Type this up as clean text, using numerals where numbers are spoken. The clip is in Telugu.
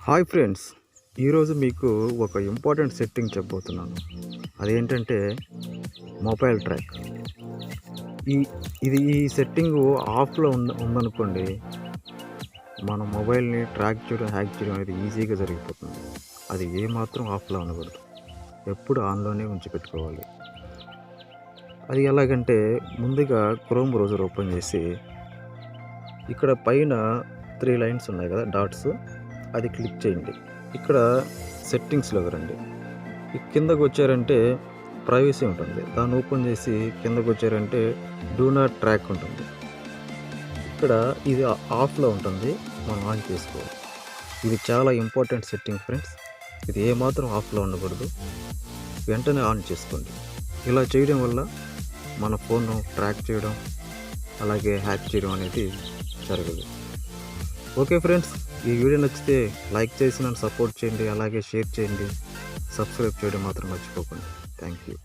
హాయ్ ఫ్రెండ్స్, ఈరోజు మీకు ఒక ఇంపార్టెంట్ సెట్టింగ్ చెప్పబోతున్నాను. అదేంటంటే మొబైల్ ట్రాక్. ఈ సెట్టింగు ఆఫ్లో ఉందనుకోండి, మన మొబైల్ని ట్రాక్ చేయడం, హ్యాక్ చేయడం అనేది ఈజీగా జరిగిపోతుంది. అది ఏమాత్రం ఆఫ్లో ఉండకూడదు, ఎప్పుడు ఆన్లోనే ఉంచి పెట్టుకోవాలి. అది ఎలాగంటే, ముందుగా క్రోమ్ బ్రౌజర్ ఓపెన్ చేసి, ఇక్కడ పైన 3 లైన్స్ ఉన్నాయి కదా, డాట్స్, అది క్లిక్ చేయండి. ఇక్కడ సెట్టింగ్స్లోకి రండి. కిందకు వచ్చారంటే ప్రైవసీ ఉంటుంది, దాన్ని ఓపెన్ చేసి కిందకు వచ్చారంటే డూ నాట్ ట్రాక్ ఉంటుంది. ఇక్కడ ఇది ఆఫ్లో ఉంటుంది, మనం ఆన్ చేసుకోవాలి. ఇది చాలా ఇంపార్టెంట్ సెట్టింగ్ ఫ్రెండ్స్. ఇది ఏమాత్రం ఆఫ్లో ఉండకూడదు, వెంటనే ఆన్ చేసుకోండి. ఇలా చేయడం వల్ల మన ఫోన్ను ట్రాక్ చేయడం, అలాగే హ్యాక్ చేయడం అనేది జరగదు. ఓకే ఫ్రెండ్స్, ఈ వీడియో నచ్చితే లైక్ చేసి నన్ను సపోర్ట్ చేయండి, అలాగే షేర్ చేయండి, సబ్స్క్రైబ్ చేయడం మాత్రం మర్చిపోకండి. Thank you.